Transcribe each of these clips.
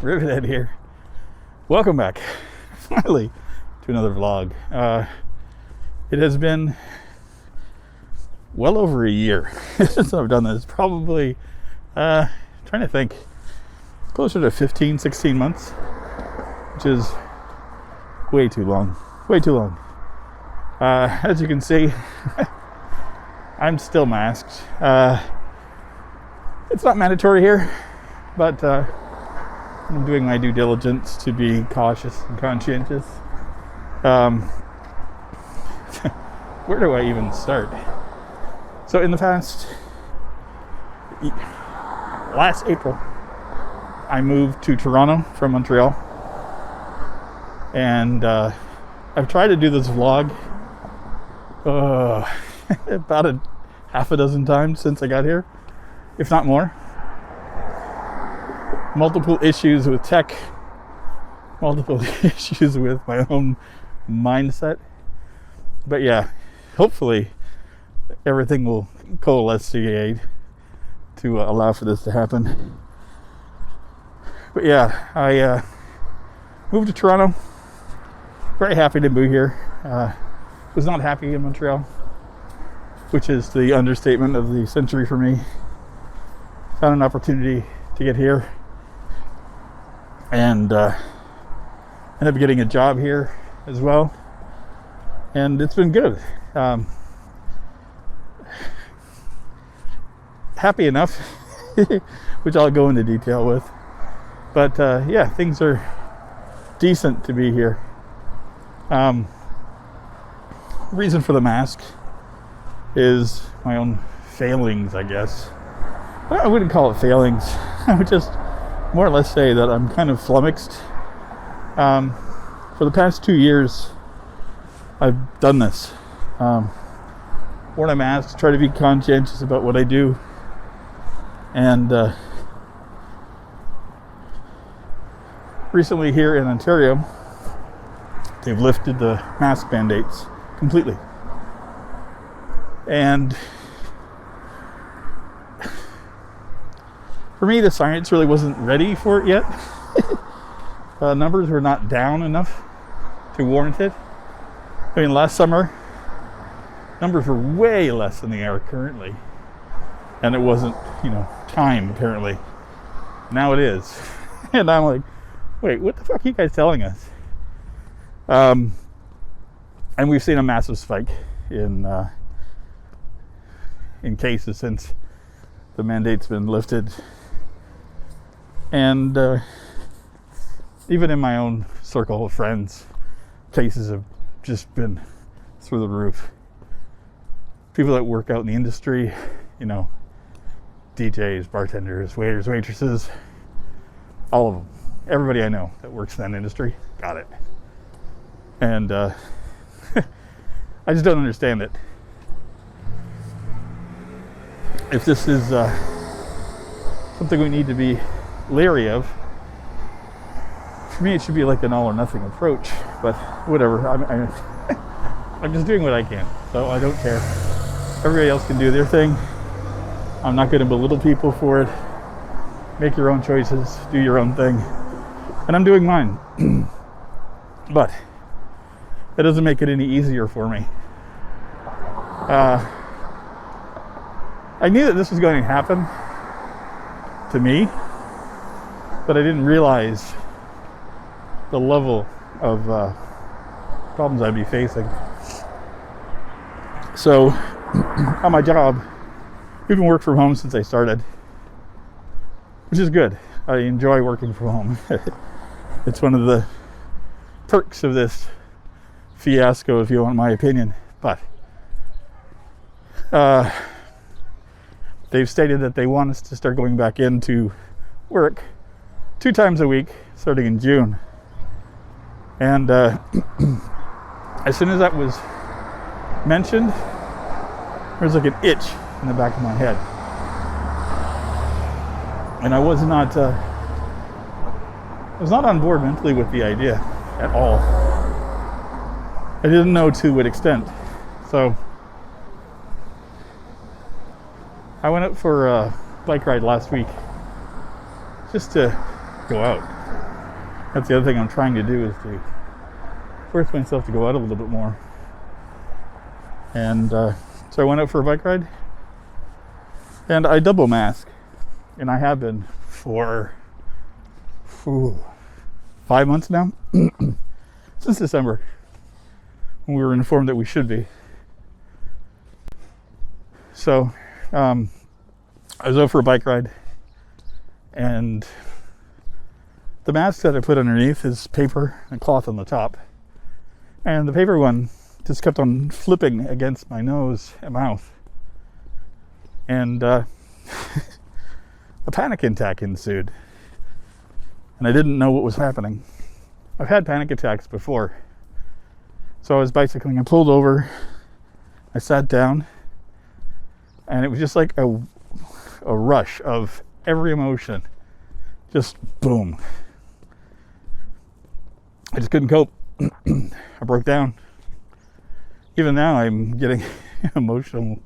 Rivet here. Welcome back, finally, to another vlog. It has been well over a year since I've done this. Probably, trying to think, closer to 15, 16 months, which is way too long. Way too long. As you can see, I'm still masked. It's not mandatory here, but I'm doing my due diligence to be cautious and conscientious. Where do I even start? So in the past, last April, I moved to Toronto from Montreal, and I've tried to do this vlog about half a dozen times since I got here, if not more. Multiple issues with tech, multiple issues with my own mindset. But yeah, hopefully everything will coalesce to allow for this to happen. But yeah, I moved to Toronto. Very happy to be here. Was not happy in Montreal, which is the understatement of the century for me. Found an opportunity to get here, and ended up getting a job here as well, and it's been good. Happy enough, which I'll go into detail with, but yeah, things are decent to be here. Reason for the mask is my own failings, I guess. I wouldn't call it failings. I would just more or less say that I'm kind of flummoxed. For the past 2 years, I've done this. Worn a mask, try to be conscientious about what I do. And recently here in Ontario, they've lifted the mask mandates completely. And for me, the science really wasn't ready for it yet. Numbers were not down enough to warrant it. I mean, last summer, numbers were way less than they are currently. And it wasn't, timed, apparently. Now it is. And I'm like, wait, what the fuck are you guys telling us? And we've seen a massive spike in cases since the mandate's been lifted. And even in my own circle of friends, cases have just been through the roof. People that work out in the industry, DJs, bartenders, waiters, waitresses, all of them. Everybody I know that works in that industry got it. And I just don't understand it. If this is something we need to be leery of, for me it should be like an all or nothing approach, but whatever. I'm just doing what I can, so I don't care. Everybody else can do their thing. I'm not going to belittle people for it. Make your own choices, do your own thing, and I'm doing mine. But that doesn't make it any easier for me. I knew that this was going to happen to me, but I didn't realize the level of problems I'd be facing. So, on my job, we've been working from home since I started, which is good. I enjoy working from home. It's one of the perks of this fiasco, if you want my opinion. But they've stated that they want us to start going back into work 2 times a week starting in June. And as soon as that was mentioned, there was like an itch in the back of my head. And I was not on board mentally with the idea at all. I didn't know to what extent. So I went out for a bike ride last week just to go out. That's the other thing I'm trying to do, is to force myself to go out a little bit more. And so I went out for a bike ride, and I double mask, and I have been for 5 months now, since December, when we were informed that we should be. So I was out for a bike ride, and the mask that I put underneath is paper and cloth on the top, and the paper one just kept on flipping against my nose and mouth, and a panic attack ensued, and I didn't know what was happening. I've had panic attacks before. So I was bicycling, I pulled over, I sat down, and it was just like a rush of every emotion. Just boom. I just couldn't cope. I broke down. Even now I'm getting emotional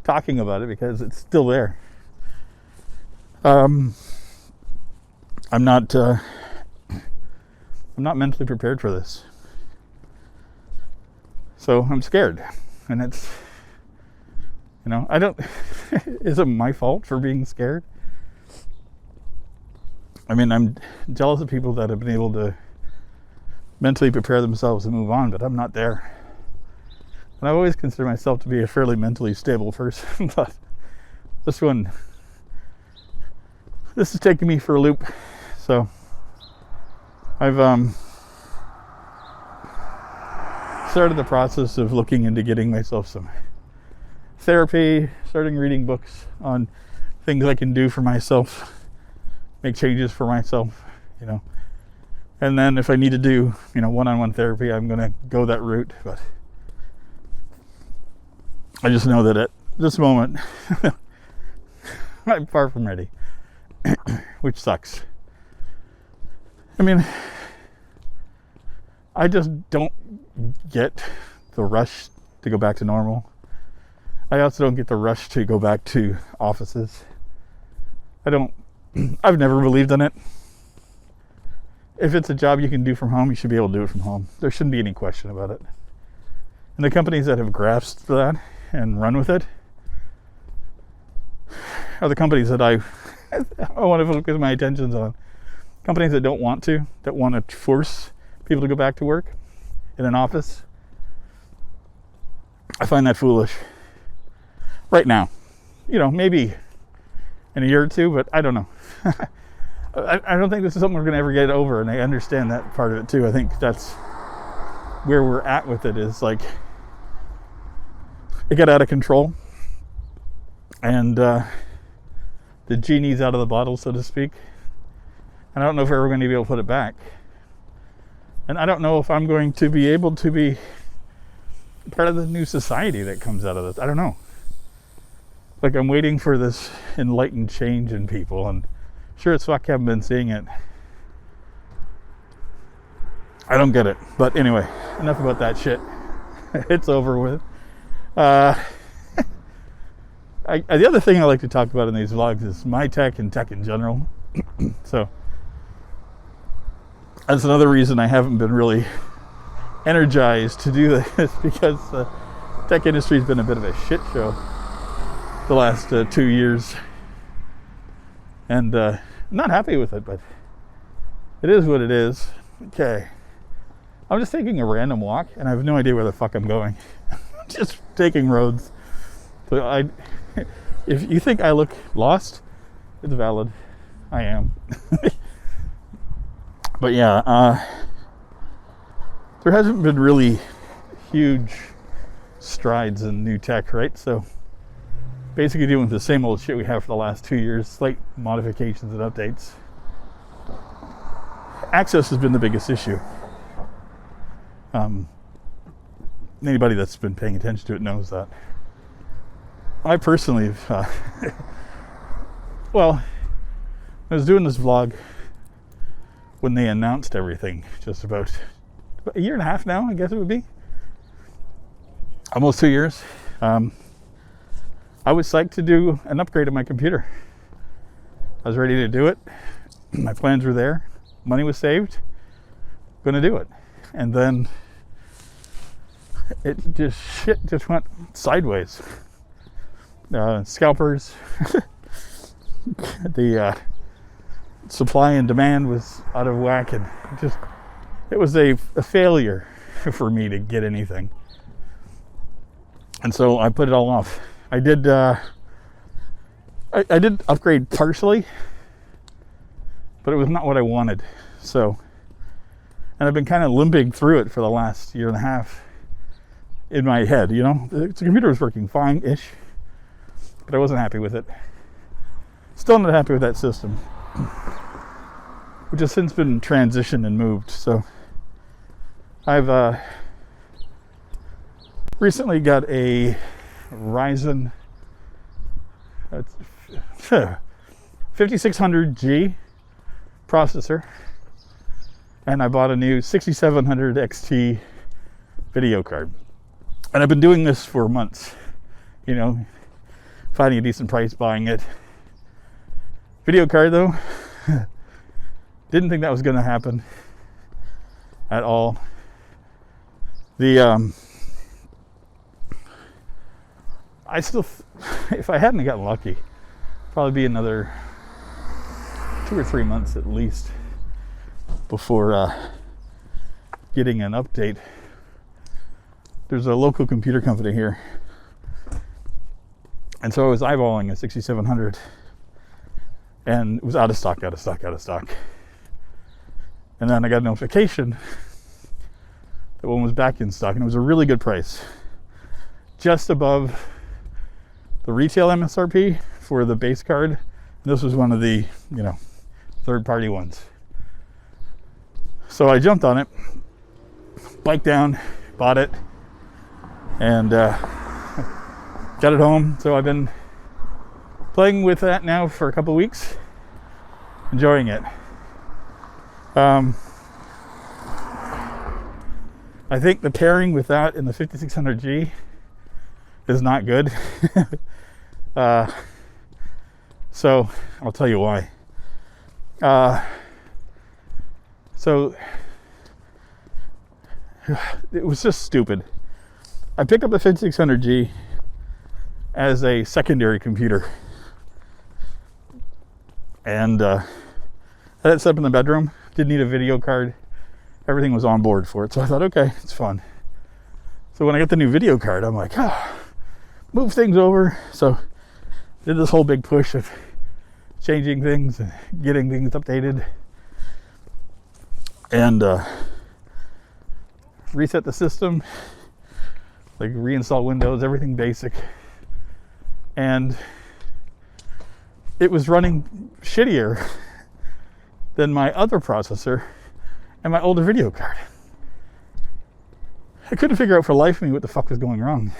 talking about it because it's still there. I'm not mentally prepared for this. So I'm scared. And it's, is it my fault for being scared? I mean, I'm jealous of people that have been able to mentally prepare themselves and move on, but I'm not there. And I've always considered myself to be a fairly mentally stable person, but this is taking me for a loop. So I've started the process of looking into getting myself some therapy, starting reading books on things I can do for myself, make changes for myself, and then if I need to do, one-on-one therapy, I'm going to go that route. But I just know that at this moment, I'm far from ready, which sucks. I mean, I just don't get the rush to go back to normal. I also don't get the rush to go back to offices. I've never believed in it. If it's a job you can do from home, you should be able to do it from home. There shouldn't be any question about it. And the companies that have grasped that and run with it are the companies that I want to focus my attentions on. Companies that don't want to, that want to force people to go back to work in an office. I find that foolish. Right now. Maybe in a year or two, but I don't know. I don't think this is something we're going to ever get over, and I understand that part of it too. I think that's where we're at with it, is like it got out of control, and the genie's out of the bottle, so to speak. And I don't know if we're ever going to be able to put it back. And I don't know if I'm going to be able to be part of the new society that comes out of this. I don't know. Like, I'm waiting for this enlightened change in people, and sure as fuck haven't been seeing it. I don't get it. But anyway, enough about that shit. It's over with. The other thing I like to talk about in these vlogs is my tech and tech in general. So that's another reason I haven't been really energized to do this, because the tech industry has been a bit of a shit show the last 2 years, and I'm not happy with it, but it is what it is. Okay, I'm just taking a random walk, and I have no idea where the fuck I'm going. Just taking roads. So if you think I look lost, it's valid. I am. But yeah, there hasn't been really huge strides in new tech, right? So basically doing the same old shit we have for the last 2 years, slight modifications and updates. Access has been the biggest issue. Anybody that's been paying attention to it knows that. I personally, well, I was doing this vlog when they announced everything, just about a year and a half now, I guess it would be. Almost 2 years. I was psyched to do an upgrade of my computer. I was ready to do it. My plans were there. Money was saved. going to do it. And then shit just went sideways. Scalpers, the supply and demand was out of whack, and it was a failure for me to get anything. And so I put it all off. I did I did upgrade partially, but it was not what I wanted. So, and I've been kind of limping through it for the last year and a half in my head, you know. The computer was working fine-ish, but I wasn't happy with it. Still not happy with that system, which has since been transitioned and moved. So I've recently got a Ryzen 5600G processor, and I bought a new 6700 XT video card. And I've been doing this for months, you know, finding a decent price, buying it. Video card though, didn't think that was going to happen at all. I still, if I hadn't gotten lucky, probably be another 2 or 3 months at least before getting an update. There's a local computer company here, and so I was eyeballing a 6700, and it was out of stock. And then I got a notification that one was back in stock, and it was a really good price, just above the retail MSRP for the base card. And this was one of the, you know, third-party ones. So I jumped on it, biked down, bought it, and got it home. So I've been playing with that now for a couple of weeks, enjoying it. I think the pairing with that in the 5600G is not good. So I'll tell you why. So it was just stupid. I picked up the 5600G as a secondary computer, and I had it set up in the bedroom. Didn't need a video card. Everything was on board for it. So I thought, okay, it's fun. So when I got the new video card, I'm like, move things over. So did this whole big push of changing things and getting things updated, and reset the system, like reinstall Windows, everything basic. And it was running shittier than my other processor and my older video card. I couldn't figure out for the life of me what the fuck was going wrong.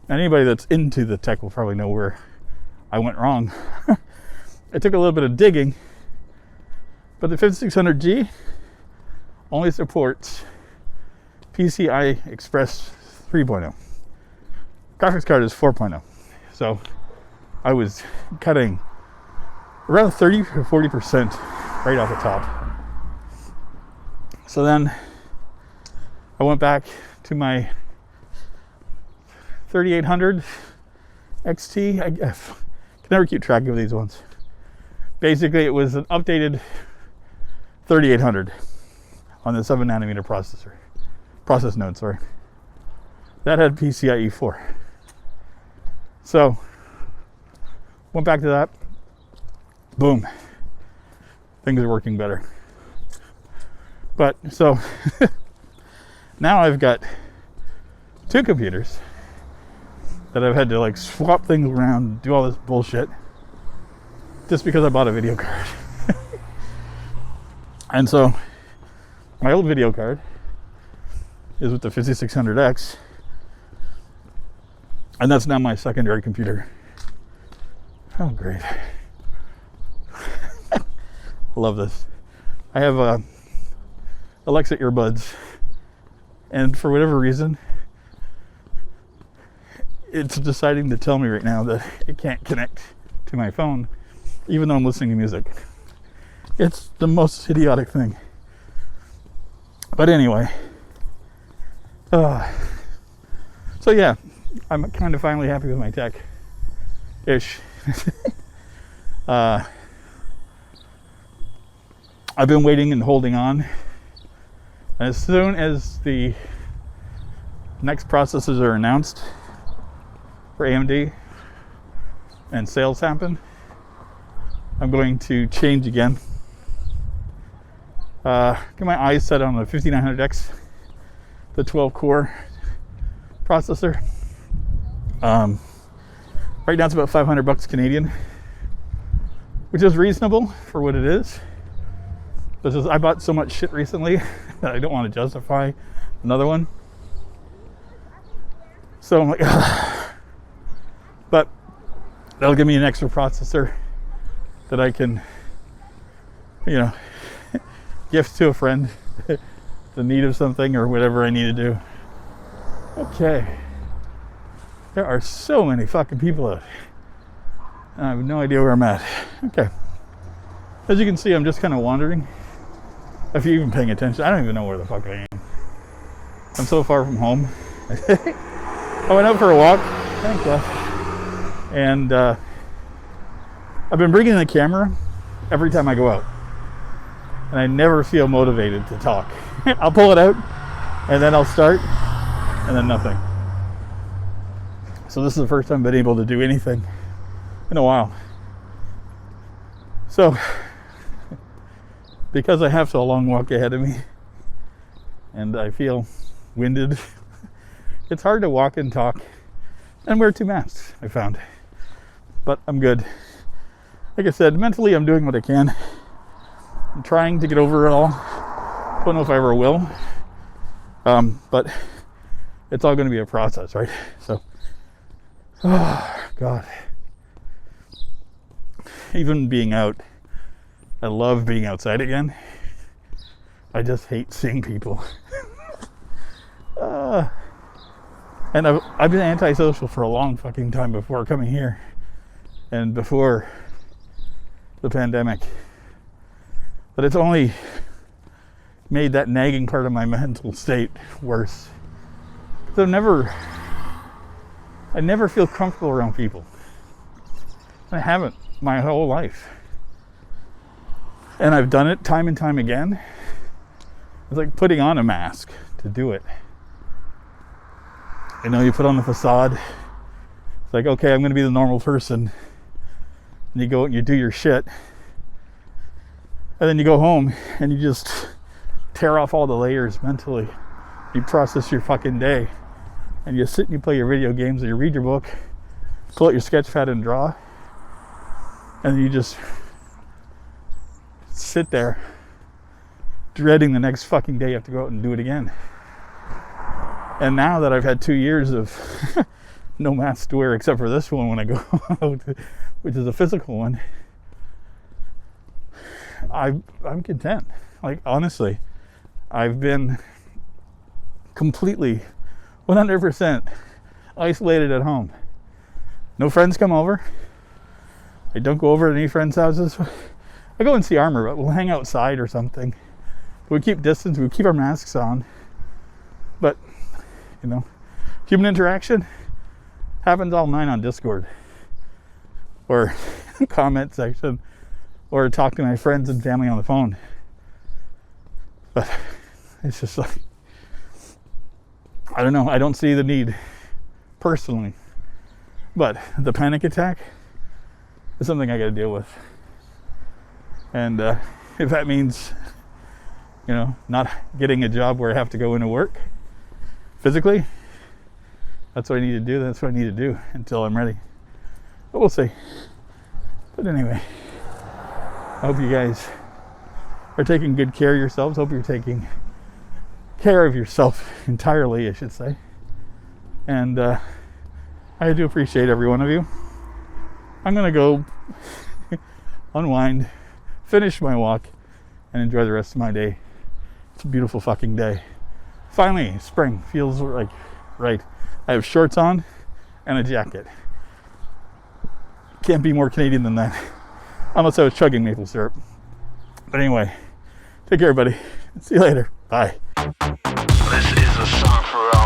And anybody that's into the tech will probably know where I went wrong. It took a little bit of digging, but the 5600G only supports PCI Express 3.0. Graphics card is 4.0. So I was cutting around 30 to 40% right off the top. So then I went back to my 3800 XT. I can never keep track of these ones. Basically, it was an updated 3800 on the 7 nanometer process node, sorry. That had PCIe 4. So, went back to that. Boom. Things are working better. But, so, now I've got 2 computers that I've had to like swap things around, do all this bullshit, just because I bought a video card. And so, my old video card is with the 5600X, and that's now my secondary computer. Oh, great. Love this. I have Alexa earbuds, and for whatever reason, it's deciding to tell me right now that it can't connect to my phone, even though I'm listening to music. It's the most idiotic thing. But anyway, so yeah, I'm kind of finally happy with my tech-ish. I've been waiting and holding on. As soon as the next processors are announced for AMD and sales happen, I'm going to change again. Get my eyes set on the 5900X, the 12 core processor. Right now it's about $500 Canadian, which is reasonable for what it is. Because I bought so much shit recently that I don't want to justify another one. So I'm like, but that'll give me an extra processor that I can, gift to a friend, the need of something or whatever I need to do. Okay. There are so many fucking people out. I have no idea where I'm at. Okay. As you can see, I'm just kind of wandering. If you're even paying attention, I don't even know where the fuck I am. I'm so far from home. I went out for a walk. Thank God. And I've been bringing the camera every time I go out. And I never feel motivated to talk. I'll pull it out, and then I'll start, and then nothing. So this is the first time I've been able to do anything in a while. So, because I have so long walk ahead of me, and I feel winded, it's hard to walk and talk and wear 2 masks, I found. But I'm good. Like I said, mentally I'm doing what I can. I'm trying to get over it all. Don't know if I ever will. But it's all going to be a process, right? So, oh, God. Even being out, I love being outside again. I just hate seeing people. And I've been antisocial for a long fucking time before coming here. And before the pandemic. But it's only made that nagging part of my mental state worse. So I never feel comfortable around people. I haven't my whole life. And I've done it time and time again. It's like putting on a mask to do it. You put on the facade. It's like, okay, I'm going to be the normal person. And you go and you do your shit. And then you go home and you just tear off all the layers mentally. You process your fucking day. And you sit and you play your video games or you read your book, pull out your sketch pad and draw. And you just sit there dreading the next fucking day you have to go out and do it again. And now that I've had 2 years of no mask to wear except for this one when I go out, which is a physical one, I'm content. Like, honestly, I've been completely 100% isolated at home. No friends come over. I don't go over to any friends' houses. I go and see Armor, but we'll hang outside or something. We keep distance, we keep our masks on. But, human interaction happens all night on Discord. Or comment section. Or talk to my friends and family on the phone. But it's just like, I don't know. I don't see the need personally. But the panic attack is something I got to deal with. And if that means, not getting a job where I have to go into work physically, that's what I need to do. That's what I need to do until I'm ready. But we'll see. But anyway, I hope you guys are taking good care of yourselves. Hope you're taking care of yourself entirely, I should say. And I do appreciate every one of you. I'm going to go unwind, finish my walk, and enjoy the rest of my day. It's a beautiful fucking day. Finally, spring feels like right. I have shorts on and a jacket. Can't be more Canadian than that. Unless I was chugging maple syrup. But anyway, take care, everybody. See you later. Bye. This is a song for all